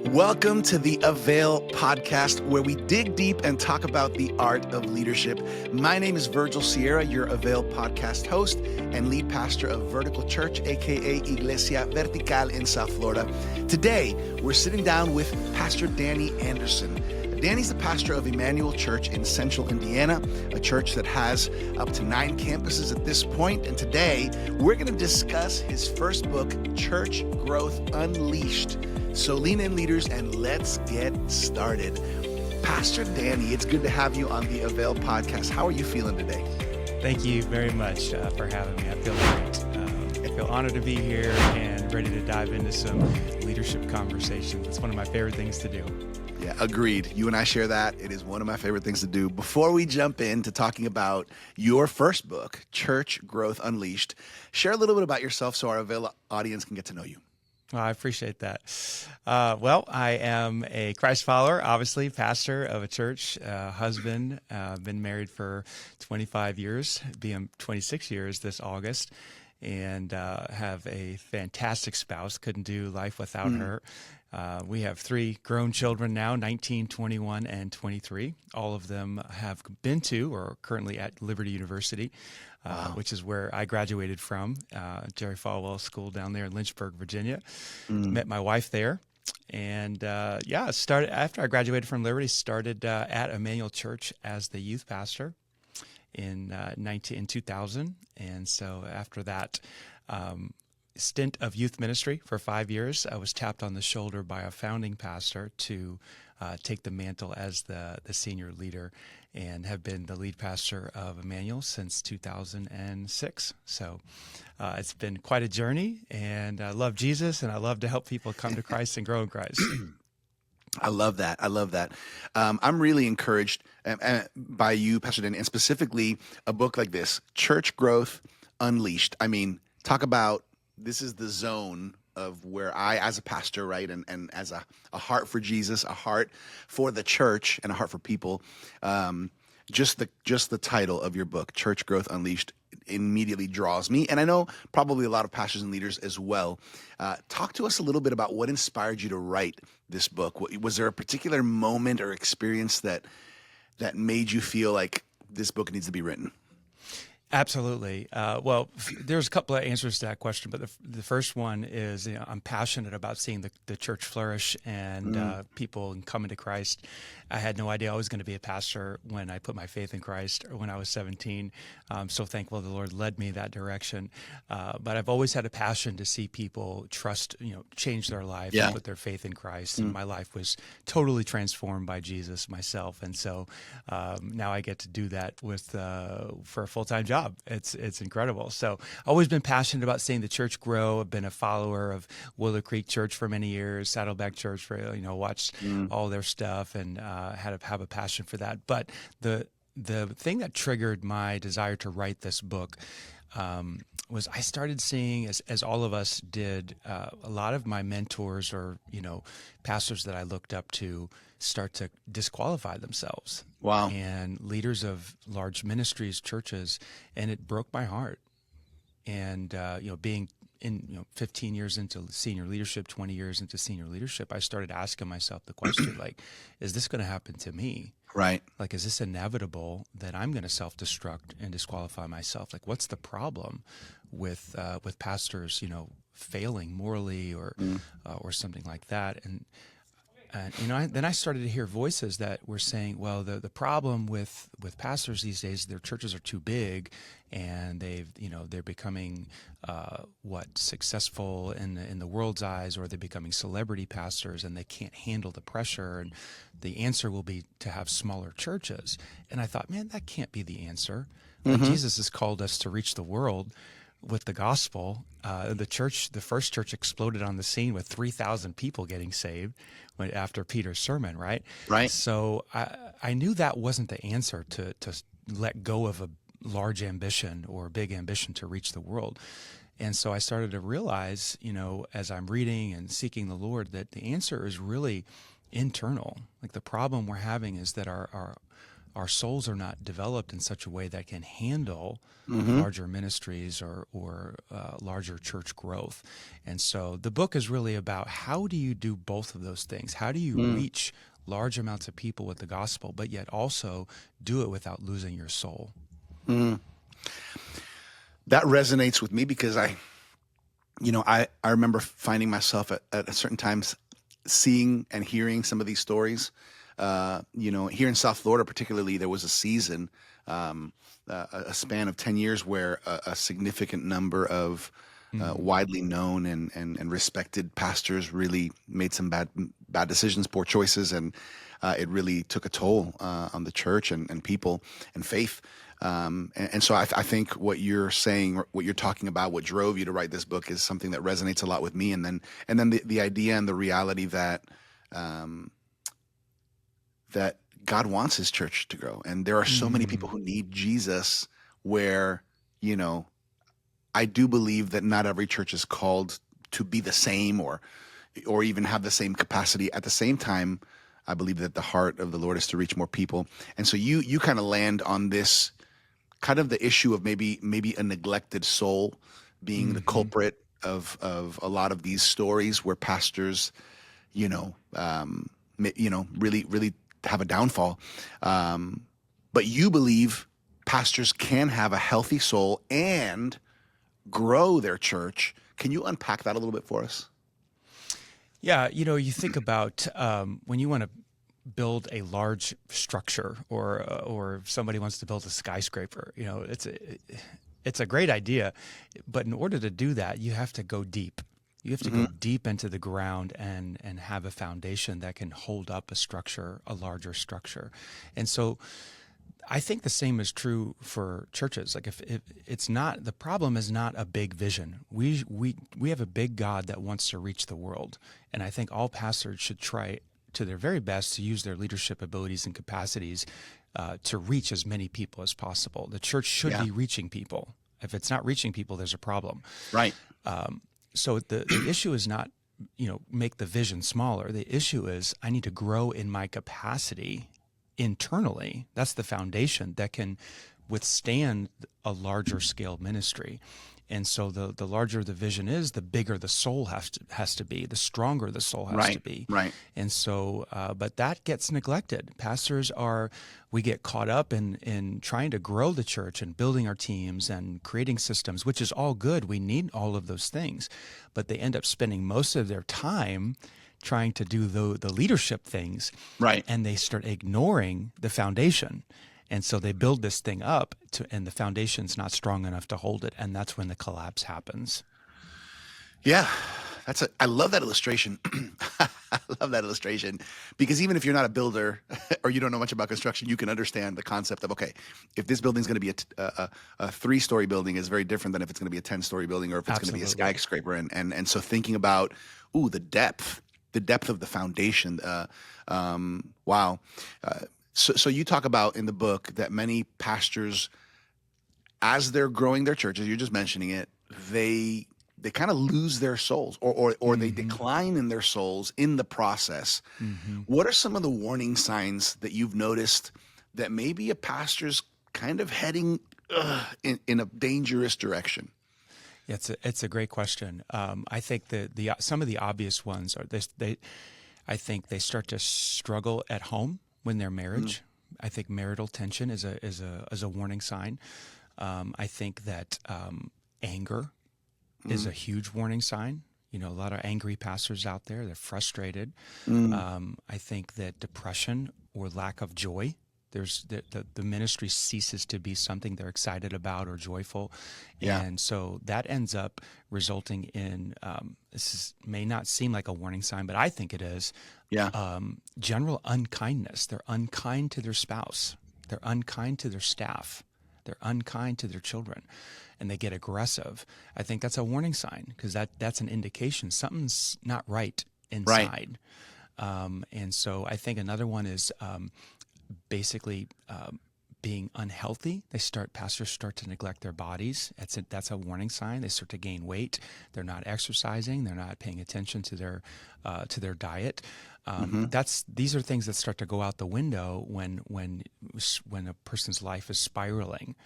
Welcome to the AVAIL Podcast, where we dig deep and talk about the art of leadership. My name is Virgil Sierra, your AVAIL Podcast host and lead pastor of Vertical Church, aka Iglesia Vertical in South Florida. Today, we're sitting down with Pastor Danny Anderson. Danny's the pastor of Emmanuel Church in Central Indiana, a church that has up to 9 campuses at this point. And today, we're going to discuss his first book, Church Growth Unleashed. So lean in, leaders, and let's get started. Pastor Danny, it's good to have you on the AVAIL Podcast. How are you feeling today? Thank you very much for having me. I feel great. I feel honored to be here and ready to dive into some leadership conversations. It's one of my favorite things to do. Yeah, agreed. You and I share that. It is one of my favorite things to do. Before we jump into talking about your first book, Church Growth Unleashed, share a little bit about yourself so our AVAIL audience can get to know you. Well, I appreciate that. Well, I am a Christ follower, obviously, pastor of a church, husband, been married for 25 years, being 26 years this August, and have a fantastic spouse. Couldn't do life without her. We have 3 grown children now, 19, 21, and 23. All of them have been to or are currently at Liberty University, which is where I graduated from, Jerry Falwell School down there in Lynchburg, Virginia. Met my wife there. And started after I graduated from Liberty, started at Emmanuel Church as the youth pastor in 2000. And so after that, stint of youth ministry for 5 years, I was tapped on the shoulder by a founding pastor to take the mantle as the senior leader, and have been the lead pastor of Emmanuel since 2006. So it's been quite a journey, and I love Jesus, and I love to help people come to Christ and grow in Christ. I love that. I'm really encouraged by you, Pastor Dan, and specifically a book like this, Church Growth Unleashed. I mean, talk about, this is the zone of where I, as a pastor, right, and as a heart for Jesus, a heart for the church, and a heart for people, just the title of your book, Church Growth Unleashed, immediately draws me, and I know probably a lot of pastors and leaders as well. Talk to us a little bit about what inspired you to write this book. Was there a particular moment or experience that made you feel like this book needs to be written? Absolutely. Well, there's a couple of answers to that question, but the first one is, I'm passionate about seeing the church flourish and people coming to Christ. I had no idea I was going to be a pastor when I put my faith in Christ, or when I was 17. I'm so thankful the Lord led me that direction. But I've always had a passion to see people trust, change their life and put their faith in Christ. And my life was totally transformed by Jesus myself. And so now I get to do that for a full-time job. It's incredible. So I've always been passionate about seeing the church grow. I've been a follower of Willow Creek Church for many years, Saddleback Church for, watched all their stuff, and have a passion for that. But the thing that triggered my desire to write this book was I started seeing, as all of us did, a lot of my mentors or, pastors that I looked up to start to disqualify themselves. Wow. And leaders of large ministries, churches, and it broke my heart. And, being in, 15 years into senior leadership, 20 years into senior leadership, I started asking myself the question, is this going to happen to me? Right. Is this inevitable that I'm going to self-destruct and disqualify myself? What's the problem with pastors, failing morally or something like that? And then I started to hear voices that were saying, well, the problem with pastors these days, their churches are too big, and they're becoming successful in the world's eyes, or they're becoming celebrity pastors, and they can't handle the pressure, and the answer will be to have smaller churches. And I thought, man, that can't be the answer. Jesus has called us to reach the world with the gospel. The first church exploded on the scene with 3,000 people getting saved after Peter's sermon, right? Right. So I knew that wasn't the answer to let go of a large ambition or a big ambition to reach the world. And so I started to realize, as I'm reading and seeking the Lord, that the answer is really internal. The problem we're having is that our our souls are not developed in such a way that can handle Mm-hmm. larger ministries or larger church growth. And so the book is really about how do you do both of those things? How do you Mm. reach large amounts of people with the gospel, but yet also do it without losing your soul? Mm. That resonates with me because I remember finding myself at certain times seeing and hearing some of these stories. Here in South Florida, particularly, there was a season, a span of 10 years where a significant number of Mm. widely known and respected pastors really made some bad decisions, poor choices, and it really took a toll on the church and people and faith. And so I think what you're saying, what you're talking about, what drove you to write this book is something that resonates a lot with me. And then the idea and the reality that um, that God wants His church to grow, and there are so many people Mm. who need Jesus. Where you know, I do believe that not every church is called to be the same or even have the same capacity. At the same time, I believe that the heart of the Lord is to reach more people. And so you kind of land on this kind of the issue of maybe a neglected soul being the Hmm. culprit of a lot of these stories where pastors, really have a downfall. But you believe pastors can have a healthy soul and grow their church. Can you unpack that a little bit for us? Yeah, you think about when you want to build a large structure, or if somebody wants to build a skyscraper. It's a great idea, but in order to do that, you have to go deep. You have to Hmm. go deep into the ground and have a foundation that can hold up a structure, a larger structure. And so I think the same is true for churches. Like if it's not, the problem is not a big vision. We have a big God that wants to reach the world, and I think all pastors should try to their very best to use their leadership abilities and capacities to reach as many people as possible. The church should Yeah. be reaching people. If it's not reaching people, there's a problem. Right. So the issue is not, make the vision smaller. The issue is I need to grow in my capacity internally. That's the foundation that can withstand a larger scale ministry. And so the larger the vision is, the bigger the soul has to be, the stronger the soul has to Right. be. Right. And so, but that gets neglected. We get caught up in trying to grow the church and building our teams and creating systems, which is all good. We need all of those things, but they end up spending most of their time trying to do the leadership things, Right. and they start ignoring the foundation. And so they build this thing up and the foundation's not strong enough to hold it. And that's when the collapse happens. Yeah. I love that illustration. I love that illustration because even if you're not a builder or you don't know much about construction, you can understand the concept of, okay, if this building's going to be a 3-story building is very different than if it's going to be a 10-story building or if it's going to be a Absolutely. skyscraper. And so thinking about, the depth of the foundation. Wow. So you talk about in the book that many pastors, as they're growing their churches, you're just mentioning it, they kind of lose their souls or they Hmm. decline in their souls in the process. Hmm. What are some of the warning signs that you've noticed that maybe a pastor's kind of heading in a dangerous direction? It's a great question. I think the some of the obvious ones are I think they start to struggle at home when they're marriage. I think marital tension is a warning sign. I think that anger is a huge warning sign. A lot of angry pastors out there, they're frustrated. Mm. I think that depression or lack of joy, there's the ministry ceases to be something they're excited about or joyful. Yeah. And so that ends up resulting in, may not seem like a warning sign, but I think it is, Yeah. general unkindness. They're unkind to their spouse. They're unkind to their staff. They're unkind to their children, and they get aggressive. I think that's a warning sign because that's an indication something's not right inside. And so I think another one is basically being unhealthy. Pastors start to neglect their bodies. That's a warning sign. They start to gain weight. They're not exercising. They're not paying attention to their diet. These are things that start to go out the window when a person's life is spiraling.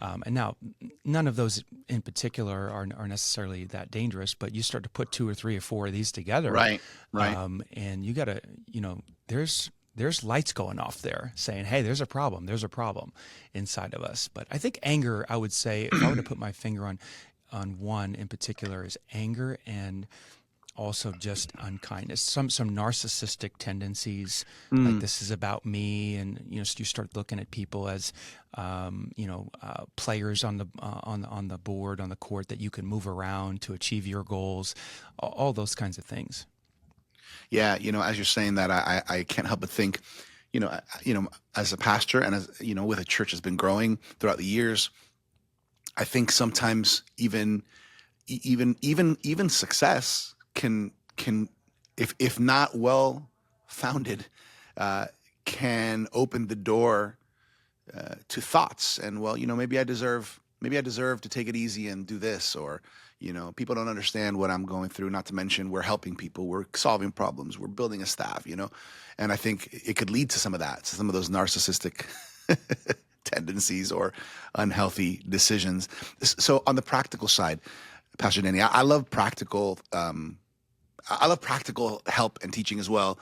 And now, none of those in particular are necessarily that dangerous, but you start to put 2 or 3 or 4 of these together, Right. and you got to, there's lights going off there saying, hey, there's a problem inside of us. But I think anger, I would say, if I were to put my finger on one in particular, is anger and also just unkindness, some narcissistic tendencies, like this is about me, and you start looking at people as players on the board, on the court, that you can move around to achieve your goals, all those kinds of things. Yeah, as you're saying that, I can't help but think, as a pastor and as with a church that's been growing throughout the years, I think sometimes even success can if not well founded, can open the door to thoughts and, maybe I deserve to take it easy and do this, or people don't understand what I'm going through. Not to mention, we're helping people, we're solving problems, we're building a staff, and I think it could lead to some of that, some of those narcissistic tendencies or unhealthy decisions. So on the practical side, Pastor Danny, I love practical. I love practical help and teaching as well.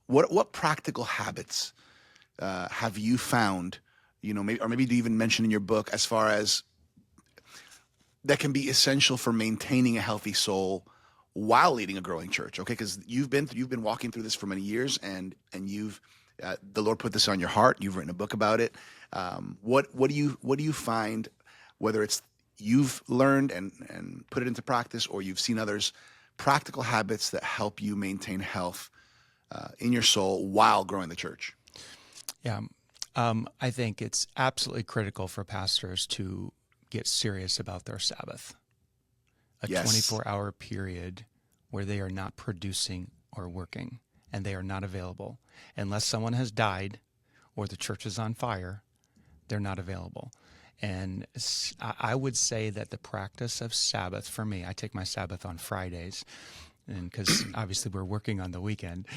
What practical habits have you found? Maybe do you even mention in your book as far as that can be essential for maintaining a healthy soul while leading a growing church? Okay, because you've been walking through this for many years, and you've the Lord put this on your heart. You've written a book about it. What do you find, whether it's you've learned and put it into practice, or you've seen others, practical habits that help you maintain health in your soul while growing the church? Yeah, I think it's absolutely critical for pastors to get serious about their Sabbath, a 24-hour period where they are not producing or working, and they are not available. Unless someone has died or the church is on fire, they're not available. And I would say that the practice of Sabbath, for me, I take my Sabbath on Fridays, and because obviously we're working on the weekend.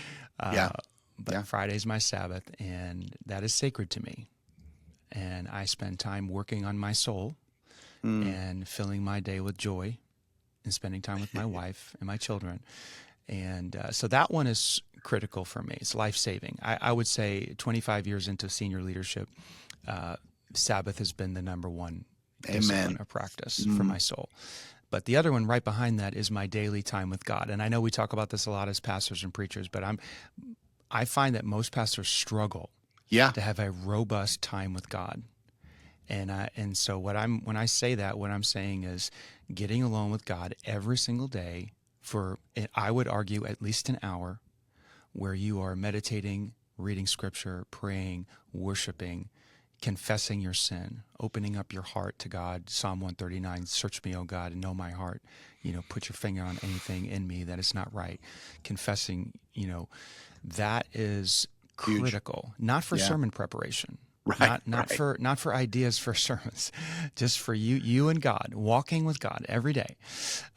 But Friday's my Sabbath, and that is sacred to me. And I spend time working on my soul and filling my day with joy and spending time with my wife and my children. And so that one is critical for me. It's life-saving. I would say 25 years into senior leadership, Sabbath has been the number one discipline or practice for my soul. But the other one right behind that is my daily time with God. And I know we talk about this a lot as pastors and preachers, but I find that most pastors struggle to have a robust time with God. And so when I say that, what I'm saying is getting alone with God every single day for, I would argue, at least an hour, where you are meditating, reading scripture, praying, worshiping, confessing your sin, opening up your heart to God. Psalm 139, search me, O God, and know my heart. Put your finger on anything in me that is not right. Confessing, that is critical, not for sermon preparation. Right, not for ideas for sermons, just for you and God, walking with God every day.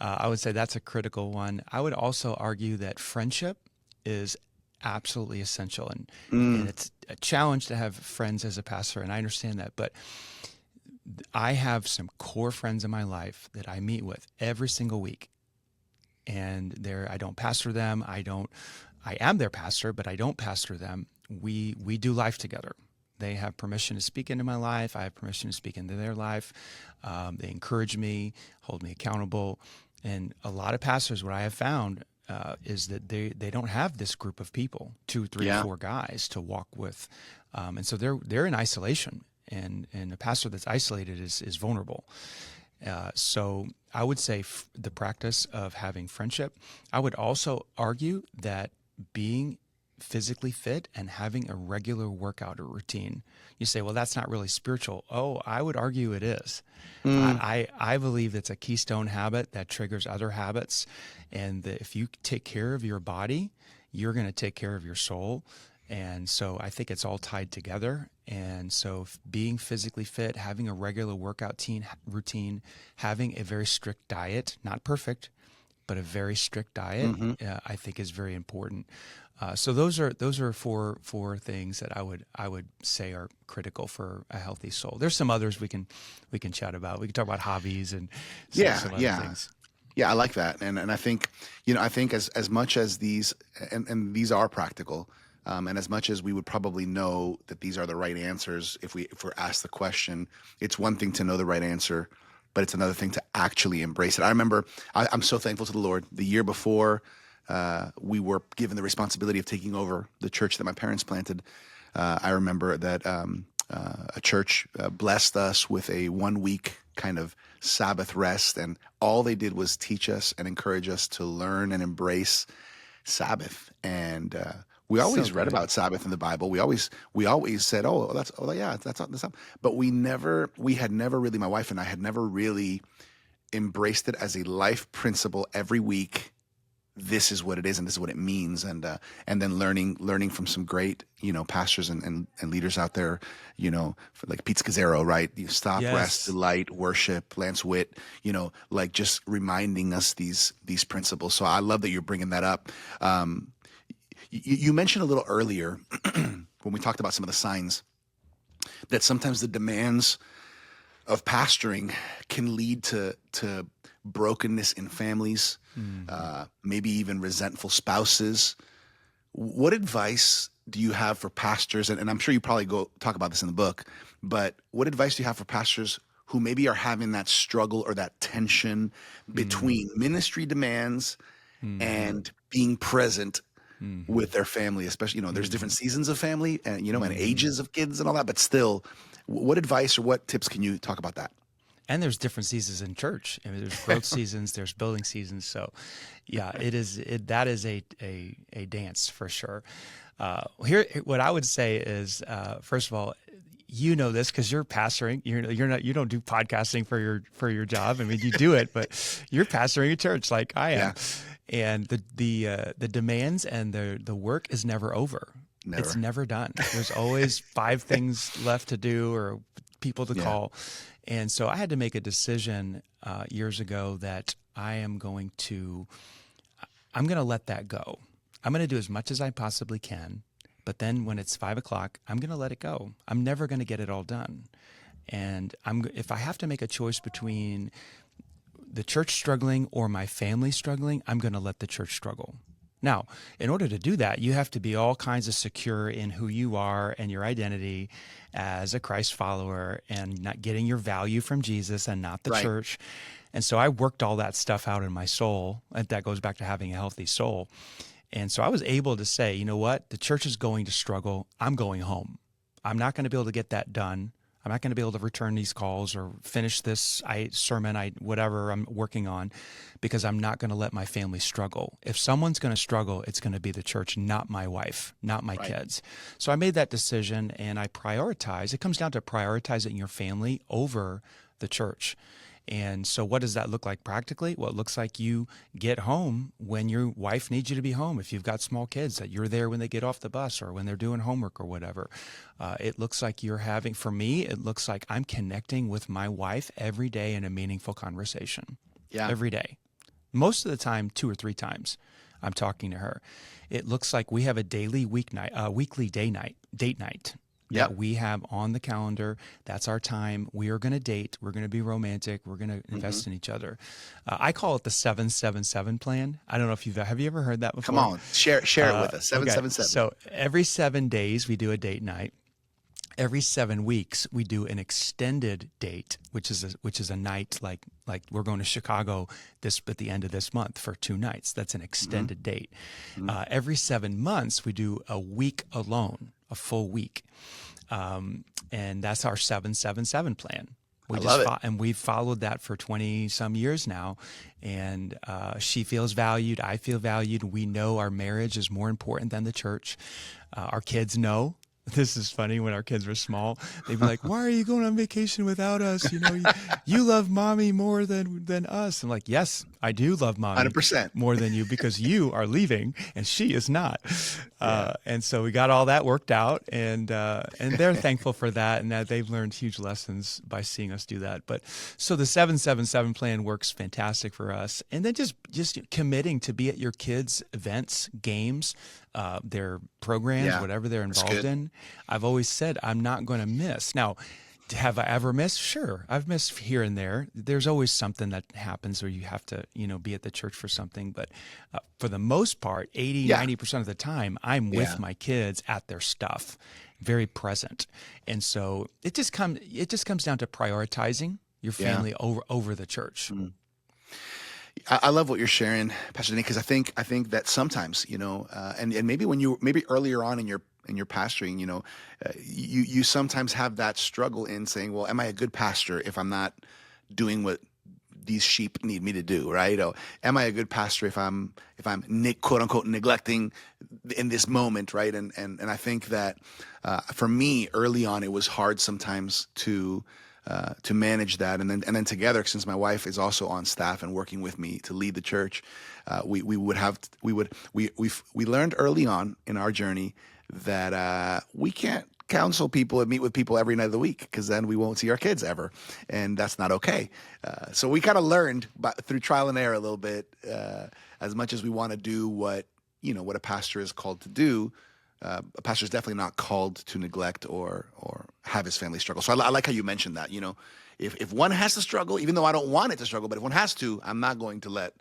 I would say that's a critical one. I would also argue that friendship is absolutely essential, and it's a challenge to have friends as a pastor, and I understand that, but I have some core friends in my life that I meet with every single week, and I don't pastor them. I am their pastor, but I don't pastor them. We do life together. They have permission to speak into my life. I have permission to speak into their life. They encourage me, hold me accountable. And a lot of pastors, what I have found is that they don't have this group of people, 2, 3, 4 guys to walk with. And so they're in isolation. And a pastor that's isolated is vulnerable. So I would say the practice of having friendship. I would also argue that being physically fit and having a regular workout or routine. You say, well, that's not really spiritual. Oh, I would argue it is. I believe it's a keystone habit that triggers other habits. And that if you take care of your body, you're going to take care of your soul. And so I think it's all tied together. And so being physically fit, having a regular workout routine, having a very strict diet, not perfect, but a very strict diet, I think is very important. So those are four things that I would say are critical for a healthy soul. There's some others we can chat about. We can talk about hobbies and some other things. Yeah, I like that, and I think I think as much as these and these are practical, and as much as we would probably know that these are the right answers if we're asked the question, it's one thing to know the right answer, but it's another thing to actually embrace it. I remember I'm so thankful to the Lord. The year before we were given the responsibility of taking over the church that my parents planted, I remember that a church blessed us with a 1 week kind of Sabbath rest, and all they did was teach us and encourage us to learn and embrace Sabbath. And we always read about Sabbath in the Bible. We always said, that's but we had never really, my wife and I had never really embraced it as a life principle every week. This is what it is, and this is what it means, and then learning from some great pastors and leaders out there, like Pete Scazzaro, right? You stop, rest, delight, worship. Lance Witt, like just reminding us these principles. So I love that you're bringing that up. You mentioned a little earlier when we talked about some of the signs that sometimes the demands of pastoring can lead to brokenness in families, maybe even resentful spouses. What advice do you have for pastors? And I'm sure you probably talk about this in the book, but what advice do you have for pastors who maybe are having that struggle or that tension between ministry demands and being present with their family, especially, there's different seasons of family and, and ages of kids and all that, but still, what advice or what tips can you talk about that? And there's different seasons in church. I mean, there's growth seasons, there's building seasons. So, yeah, that is a dance for sure. Here, what I would say is, first of all, this because you're pastoring. You don't do podcasting for your job. I mean, you do it, but you're pastoring a church like I am. Yeah. And the demands and the work is never over. Never. It's never done. There's always 5 things left to do or people to call. And so I had to make a decision years ago that I'm going to let that go. I'm going to do as much as I possibly can, but then when it's 5 o'clock, I'm going to let it go. I'm never going to get it all done. And if I have to make a choice between the church struggling or my family struggling, I'm going to let the church struggle. Now, in order to do that, you have to be all kinds of secure in who you are and your identity as a Christ follower and not getting your value from Jesus and not the church. And so I worked all that stuff out in my soul. And that goes back to having a healthy soul. And so I was able to say, you know what? The church is going to struggle. I'm going home. I'm not going to be able to get that done. I'm not going to be able to return these calls or finish this sermon, whatever I'm working on, because I'm not going to let my family struggle. If someone's going to struggle, it's going to be the church, not my wife, not my kids. So I made that decision, and I prioritize. It comes down to prioritizing your family over the church. And so what does that look like practically? Well, it looks like you get home when your wife needs you to be home. If you've got small kids, that you're there when they get off the bus or when they're doing homework or whatever. It looks like for me, it looks like I'm connecting with my wife every day in a meaningful conversation. Yeah. Every day. Most of the time, 2 or 3 times, I'm talking to her. It looks like we have a daily weekly date night. That we have on the calendar. That's our time. We are going to date. We're going to be romantic. We're going to invest in each other. I call it the 777 plan. I don't know if have you ever heard that before? Come on, share it with us. 777. Okay. So every 7 days we do a date night. Every 7 weeks we do an extended date, which is a night like we're going to Chicago at the end of this month for 2 nights. That's an extended date. Every 7 months we do a week alone, a full week. And that's our 777 plan. I love it. And we've followed that for 20 some years now. And she feels valued. I feel valued. We know our marriage is more important than the church. Our kids know. This is funny. When our kids were small, they'd be like, "Why are you going on vacation without us? You love mommy more than us." I'm like, "Yes, I do love mommy 100%. more than you because you are leaving and she is not." Yeah. And so we got all that worked out, and they're thankful for that, and that they've learned huge lessons by seeing us do that. But so the 7-7-7 plan works fantastic for us, and then just committing to be at your kids' events, games, their programs, Yeah, whatever they're that's involved good. in. I've always said I'm not going to miss. Now, have I ever missed? Sure, I've missed here and there. There's always something that happens where you have to, be at the church for something. But for the most part, 80, Yeah. 90% of the time, I'm with Yeah. my kids at their stuff, very present. And so it just comes down to prioritizing your Yeah. family over the church. I love what you're sharing, Pastor Danny, because I think that sometimes, and maybe maybe earlier on in your pastoring, you sometimes have that struggle in saying, well, am I a good pastor if I'm not doing what these sheep need me to do, right? Or am I a good pastor if I'm quote unquote neglecting in this moment, right? And I think that for me early on, it was hard sometimes to manage that, and then together, since my wife is also on staff and working with me to lead the church, we learned early on in our journey that we can't counsel people and meet with people every night of the week, because then we won't see our kids ever, and that's not okay. So we kind of learned through trial and error a little bit, as much as we want to do what a pastor is called to do. A pastor is definitely not called to neglect or have his family struggle. So I like how you mentioned that. If one has to struggle, even though I don't want it to struggle, but if one has to, I'm not going to let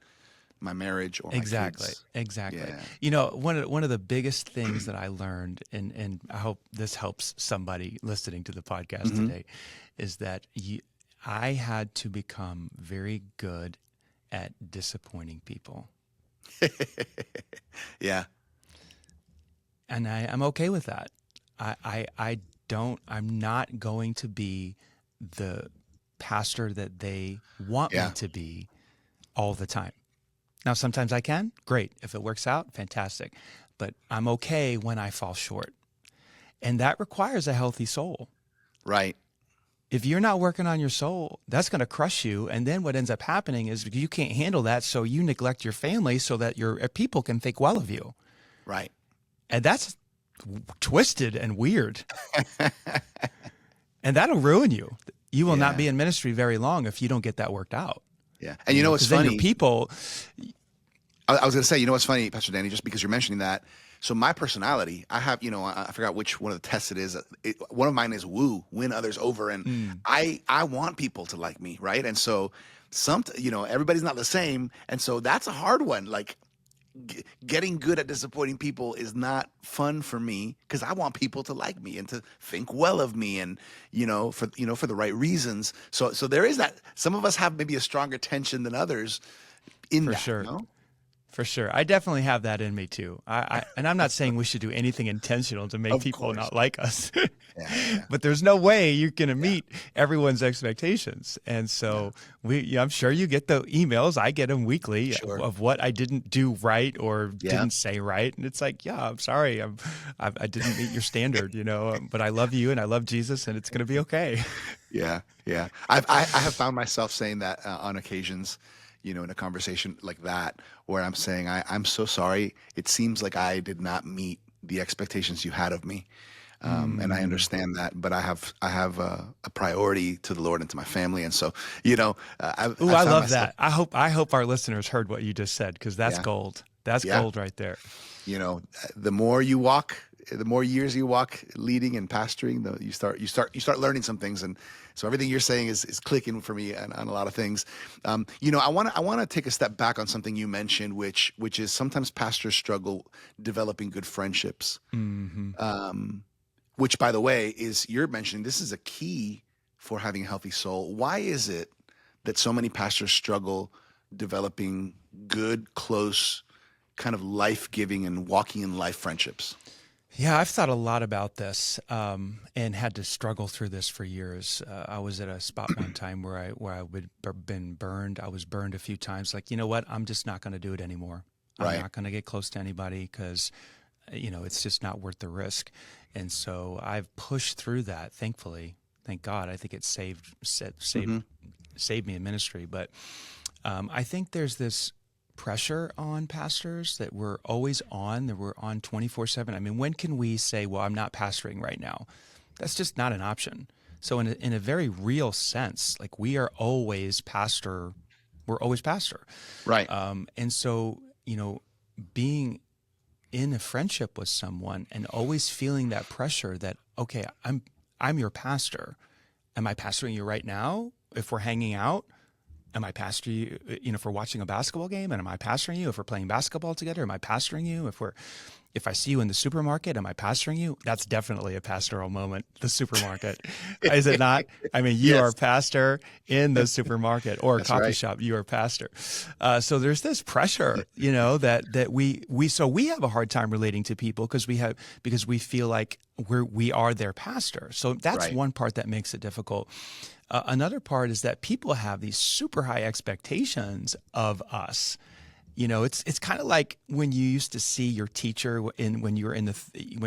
my marriage or my kids. Exactly. Yeah. One of the biggest things that I learned, and I hope this helps somebody listening to the podcast today, is that I had to become very good at disappointing people. Yeah. And I'm okay with that. I'm not going to be the pastor that they want me to be all the time. Now, sometimes I can, great. If it works out, fantastic. But I'm okay when I fall short. And that requires a healthy soul. Right. If you're not working on your soul, that's going to crush you. And then what ends up happening is you can't handle that, so you neglect your family so that your people can think well of you. Right. And that's twisted and weird. And that'll ruin you. You will not be in ministry very long if you don't get that worked out. Yeah. And what's funny? Then your people. I was going to say, what's funny, Pastor Danny, just because you're mentioning that. So my personality, I have, I forgot which one of the tests it is. One of mine is win others over. And I want people to like me, right? And so everybody's not the same. And so that's a hard one. Like, getting good at disappointing people is not fun for me, because I want people to like me and to think well of me, and for the right reasons. So there is that. Some of us have maybe a stronger tension than others in For that. sure. For sure. I definitely have that in me too. And I'm not saying we should do anything intentional to make people not like us. But there's no way you're going to meet everyone's expectations. And so I'm sure you get the emails. I get them weekly of what I didn't do right or didn't say right. And it's like, I'm sorry. I didn't meet your standard, but I love you and I love Jesus, and it's going to be okay. Yeah. I have found myself saying that on occasions, in a conversation like that, where I'm saying, I'm so sorry. It seems like I did not meet the expectations you had of me. And I understand that, but I have a priority to the Lord and to my family. And so, I love that. I hope our listeners heard what you just said, because that's gold. That's gold right there. The more you walk, the more years you walk leading and pastoring, you start learning some things. And so everything you're saying is clicking for me on a lot of things. I want to take a step back on something you mentioned, which is sometimes pastors struggle developing good friendships. Which, by the way, you're mentioning this is a key for having a healthy soul. Why is it that so many pastors struggle developing good, close, kind of life-giving and walking in life friendships? Yeah, I've thought a lot about this and had to struggle through this for years. I was at a spot one time where I would been burned. I was burned a few times. Like, you know what? I'm just not going to do it anymore. I'm not going to get close to anybody, because it's just not worth the risk. And so I've pushed through that, thankfully. Thank God. I think it saved me in ministry. But I think there's this pressure on pastors that we're always on, that we're on 24/7. I mean, when can we say, well, I'm not pastoring right now? That's just not an option. So in a very real sense, like we are always pastor. We're always pastor. Right. And so, being in a friendship with someone and always feeling that pressure that, okay, I'm your pastor. Am I pastoring you right now? If we're hanging out, am I pastoring you, if we're watching a basketball game, and am I pastoring you? If we're playing basketball together, am I pastoring you? If I see you in the supermarket, am I pastoring you? That's definitely a pastoral moment, the supermarket. Is it not? I mean, you are pastor in the supermarket or a coffee shop, you are pastor. So there's this pressure, that we have a hard time relating to people because we feel like we are their pastor. So that's one part that makes it difficult. Another part is that people have these super high expectations of us. It's kind of like when you used to see your teacher when you were in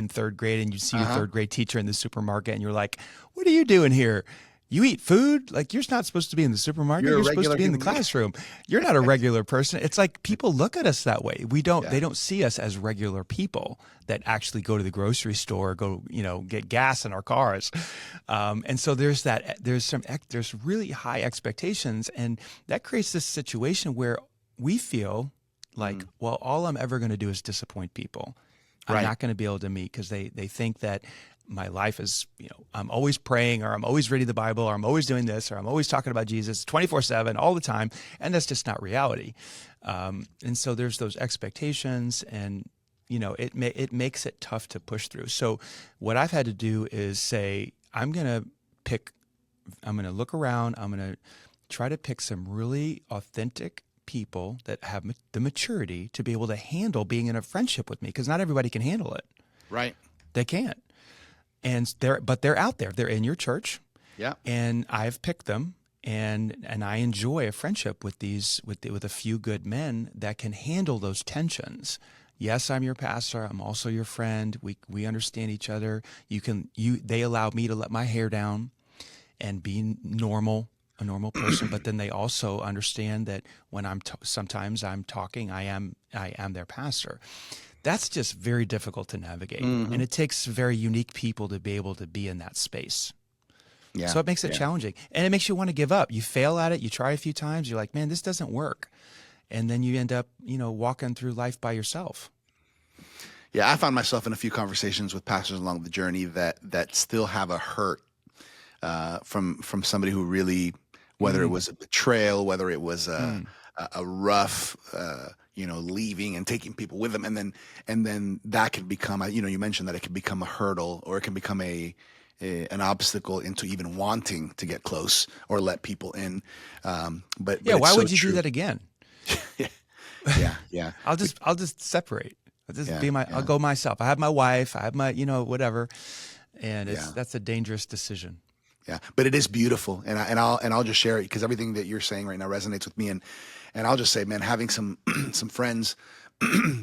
third grade, and you see your third grade teacher in the supermarket, and you're like, "What are you doing here? You eat food? Like you're not supposed to be in the supermarket. You're supposed to be in the classroom. You're not a regular person." It's like people look at us that way. They don't see us as regular people that actually go to the grocery store, get gas in our cars. And so there's really high expectations, and that creates this situation where we feel like, well, all I'm ever going to do is disappoint people. I'm not going to be able to meet because they think that my life is, I'm always praying, or I'm always reading the Bible, or I'm always doing this, or I'm always talking about Jesus 24/7 all the time. And that's just not reality. And so there's those expectations, and, it makes it tough to push through. So what I've had to do is say, I'm going to look around. I'm going to try to pick some really authentic people that have the maturity to be able to handle being in a friendship with me, because not everybody can handle it. Right. They can't. And they're out there. They're in your church. Yeah. And I've picked them, and I enjoy a friendship with a few good men that can handle those tensions. Yes, I'm your pastor. I'm also your friend. We understand each other. They allow me to let my hair down and be a normal person, but then they also understand that when sometimes I'm talking, I am their pastor. That's just very difficult to navigate, and it takes very unique people to be able to be in that space. Yeah. So it makes it challenging, and it makes you want to give up. You fail at it. You try a few times. You're like, man, this doesn't work, and then you end up, walking through life by yourself. Yeah, I found myself in a few conversations with pastors along the journey that still have a hurt from somebody who really, whether it was a betrayal, whether it was a rough, leaving and taking people with them, and then that can become, you mentioned that it can become a hurdle, or it can become an obstacle into even wanting to get close or let people in. But why would you do that again? Yeah. I'll just separate. I'll just I'll go myself. I have my wife. I have my, whatever, and that's a dangerous decision. Yeah, but it is beautiful, and I'll just share it because everything that you're saying right now resonates with me, and I'll just say, man, having some friends,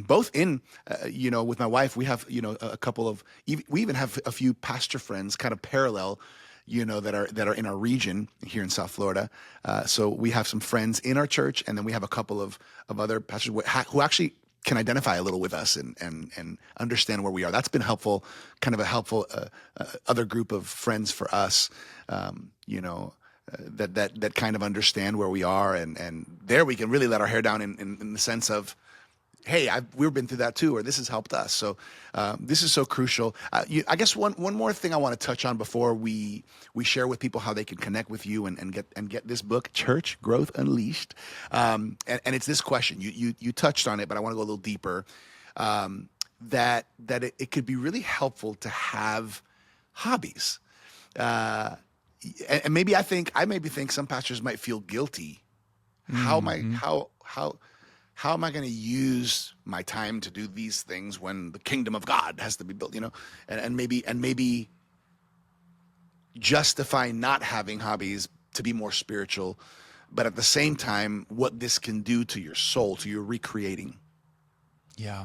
both in, with my wife, we have a couple of, we even have a few pastor friends, kind of parallel, that are in our region here in South Florida. So we have some friends in our church, and then we have a couple of other pastors who actually can identify a little with us and understand where we are. That's been helpful, kind of a helpful other group of friends for us, that kind of understand where we are, and there we can really let our hair down in the sense of, hey, we've been through that too, or this has helped us. So this is so crucial. I guess one more thing I want to touch on before we share with people how they can connect with you and get this book, Church Growth Unleashed. And it's this question. You touched on it, but I want to go a little deeper. That it could be really helpful to have hobbies. And maybe I maybe think some pastors might feel guilty. How am I going to use my time to do these things when the kingdom of God has to be built, and maybe justify not having hobbies to be more spiritual, but at the same time, what this can do to your soul, to your recreating. Yeah.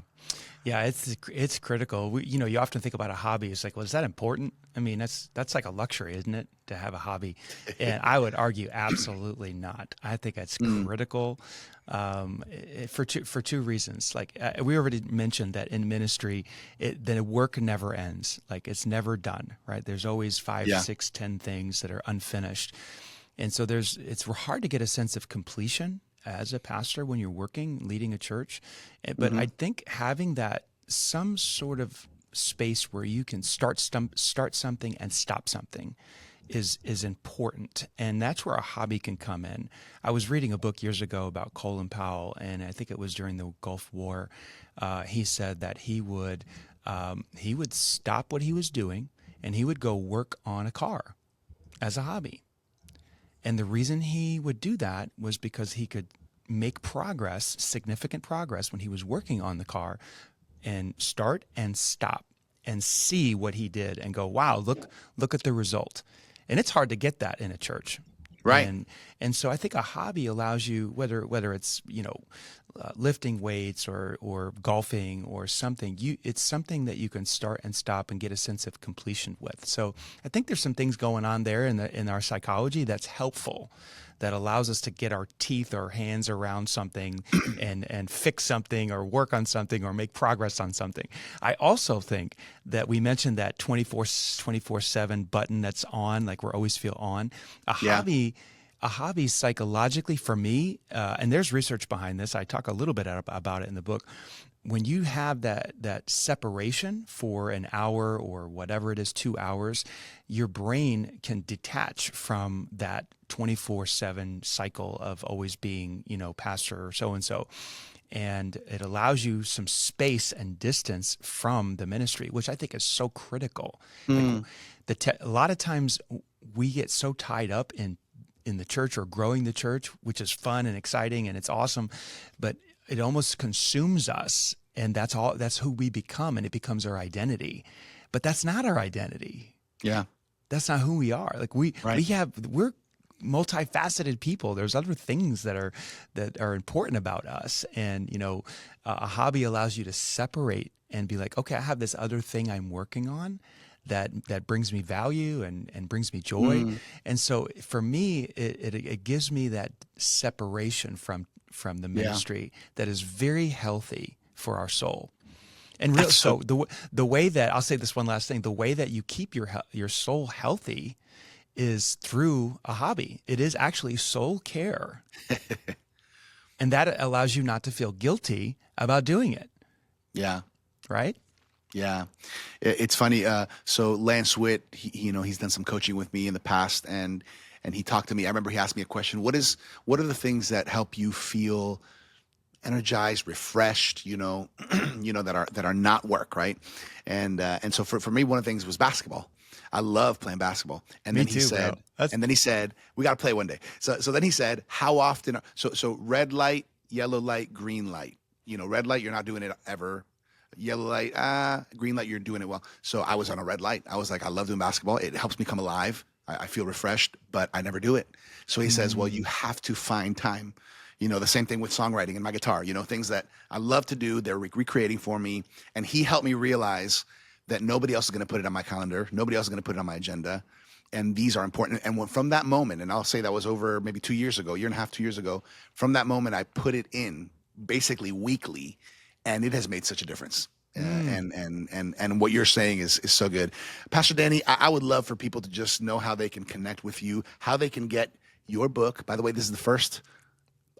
Yeah, it's critical. You often think about a hobby. It's like, well, is that important? I mean, that's like a luxury, isn't it, to have a hobby? And I would argue absolutely not. I think it's Mm, critical for two reasons. Like we already mentioned that in ministry, the work never ends. Like it's never done, right? There's always 5, yeah. 6, 10 things that are unfinished, and so it's hard to get a sense of completion as a pastor when you're working, leading a church. But Hmm. I think having that some sort of space where you can start something and stop something is important. And that's where a hobby can come in. I was reading a book years ago about Colin Powell, and I think it was during the Gulf War. He said that he would stop what he was doing and he would go work on a car as a hobby. And the reason he would do that was because he could make progress, significant progress, when he was working on the car and start and stop and see what he did and go, wow, look at the result. And it's hard to get that in a church. Right. And so I think a hobby allows you, whether it's lifting weights or golfing or something, it's something that you can start and stop and get a sense of completion with. So I think there's some things going on there in our psychology that's helpful, that allows us to get our teeth or hands around something and fix something or work on something or make progress on something. I also think that we mentioned that 24/7 button that's on, like we're always feel on. Yeah. A hobby psychologically for me, and there's research behind this. I talk a little bit about it in the book. When you have that separation for an hour or whatever it is, 2 hours, your brain can detach from that 24/7 cycle of always being, pastor or so-and-so. And it allows you some space and distance from the ministry, which I think is so critical. Like Mm, a lot of times we get so tied up in the church or growing the church, which is fun and exciting and it's awesome, but it almost consumes us, and that's who we become, and it becomes our identity. But that's not our identity. yeah. That's not who we are. Like Right. we're multifaceted people. There's other things that are important about us, and a hobby allows you to separate and be like, okay, I have this other thing I'm working on that brings me value and brings me joy. Mm, And so for me, it gives me that separation from the yeah. ministry that is very healthy for our soul. And That's so. so the way that, I'll say this one last thing, the way that you keep your soul healthy is through a hobby. It is actually soul care. And that allows you not to feel guilty about doing it, Yeah. right? Yeah, it's funny. So Lance Witt, he's done some coaching with me in the past, and he talked to me. I remember he asked me a question. What are the things that help you feel energized, refreshed? That are not work, right? And so for me, one of the things was basketball. I love playing basketball. And Me then he too, bro. said, we got to play one day. So then he said, how often? So red light, yellow light, green light. Red light, you're not doing it ever. Yellow light, green light, you're doing it well. So I was on a red light. I was like, I love doing basketball. It helps me come alive. I feel refreshed, but I never do it. So he says, well, you have to find time. The same thing with songwriting and my guitar, things that I love to do. They're recreating for me. And he helped me realize that nobody else is going to put it on my calendar. Nobody else is going to put it on my agenda. And these are important. And from that moment, and I'll say that was over maybe 2 years ago, year and a half, 2 years ago, from that moment, I put it in basically weekly. And it has made such a difference. And what you're saying is so good. Pastor Danny, I would love for people to just know how they can connect with you, how they can get your book. By the way, this is the first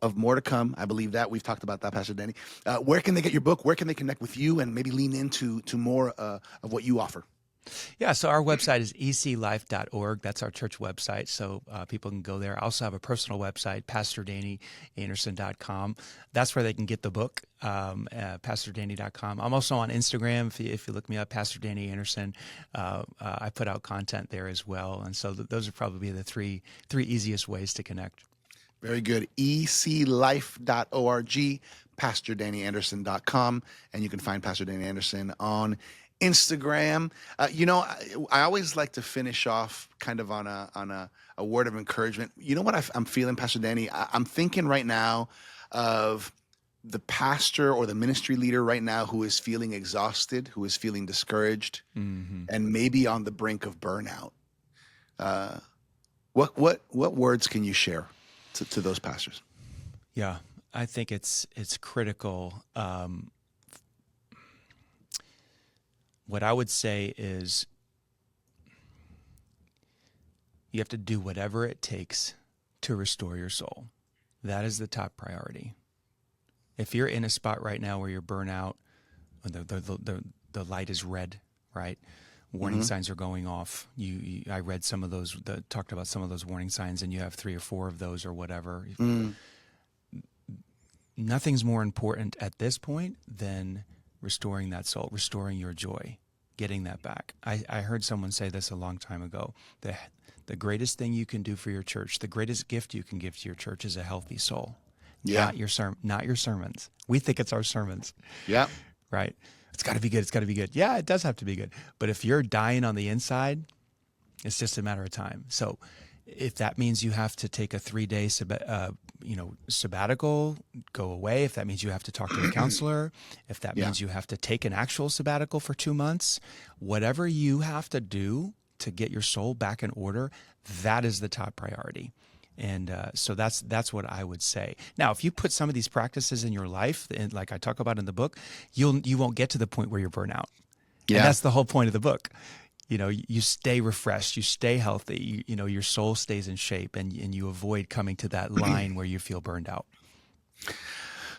of more to come. I believe that. We've talked about that, Pastor Danny. Where can they get your book? Where can they connect with you and maybe lean into more of what you offer? Yeah, so our website is eclife.org. That's our church website, so people can go there. I also have a personal website, pastordannyanderson.com. That's where they can get the book, pastordanny.com. I'm also on Instagram. If you look me up, Pastor Danny Anderson, I put out content there as well. And so those are probably the three easiest ways to connect. Very good. eclife.org, pastordanny.anderson.com, and you can find Pastor Danny Anderson on Instagram. I always like to finish off kind of on a word of encouragement. You know what I'm feeling, Pastor Danny? I'm thinking right now of the pastor or the ministry leader right now who is feeling exhausted, who is feeling discouraged, and maybe on the brink of burnout, what words can you share to those pastors? Yeah, I think it's critical. What I would say is you have to do whatever it takes to restore your soul. That is the top priority. If you're in a spot right now where you're burnout, the light is red, right? Warning signs are going off. I read some of those, talked about some of those warning signs, and you have 3 or 4 of those or whatever. Nothing's more important at this point than restoring that soul, restoring your joy, getting that back. I heard someone say this a long time ago. The greatest thing you can do for your church, the greatest gift you can give to your church is a healthy soul. Yeah. Not your sermons. We think it's our sermons. Yeah. Right? It's got to be good. It's got to be good. Yeah, it does have to be good. But if you're dying on the inside, it's just a matter of time. So if that means you have to take a 3-day sabbatical, go away, if that means you have to talk to a counselor, if that means you have to take an actual sabbatical for 2 months, whatever you have to do to get your soul back in order, that is the top priority. And so that's what I would say. Now, if you put some of these practices in your life, and like I talk about in the book, you won't get to the point where you're burnout. Yeah. And that's the whole point of the book. You stay refreshed, you stay healthy, your soul stays in shape, and you avoid coming to that line where you feel burned out.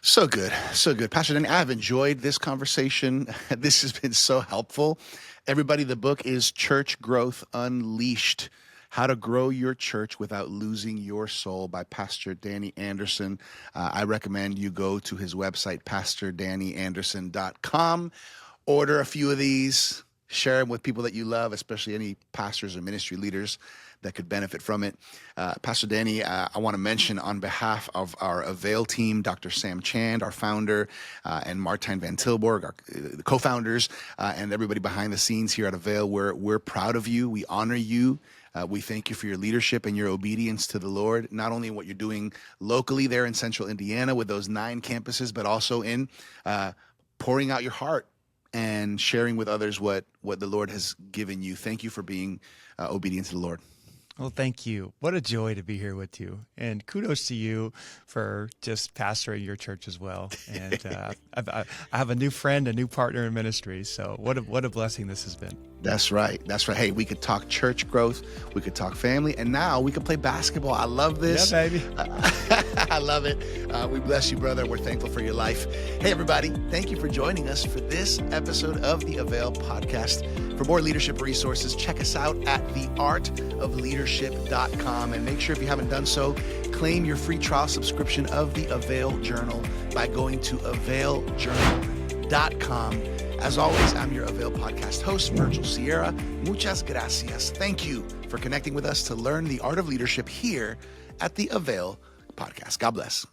So good. So good. Pastor Danny, I've enjoyed this conversation. This has been so helpful. Everybody, the book is Church Growth Unleashed: How to Grow Your Church Without Losing Your Soul by Pastor Danny Anderson. I recommend you go to his website, pastordannyanderson.com. Order a few of these. Share them with people that you love, especially any pastors or ministry leaders that could benefit from it. Pastor Danny, I want to mention on behalf of our AVAIL team, Dr. Sam Chand, our founder, and Martijn van Tilburg, our co-founders, and everybody behind the scenes here at AVAIL, we're proud of you. We honor you. We thank you for your leadership and your obedience to the Lord, not only in what you're doing locally there in Central Indiana with those 9 campuses, but also in pouring out your heart and sharing with others what the Lord has given you. Thank you for being obedient to the Lord. Well, thank you. What a joy to be here with you. And kudos to you for just pastoring your church as well. And I have a new friend, a new partner in ministry. So what a blessing this has been. That's right. That's right. Hey, we could talk church growth. We could talk family. And now we could play basketball. I love this. Yeah, baby. I love it. We bless you, brother. We're thankful for your life. Hey, everybody. Thank you for joining us for this episode of the AVAIL Podcast. For more leadership resources, check us out at theartofleadership.com. And make sure, if you haven't done so, claim your free trial subscription of the AVAIL Journal by going to availjournal.com. As always, I'm your AVAIL Podcast host, Virgil Sierra. Muchas gracias. Thank you for connecting with us to learn the art of leadership here at the AVAIL Podcast. God bless.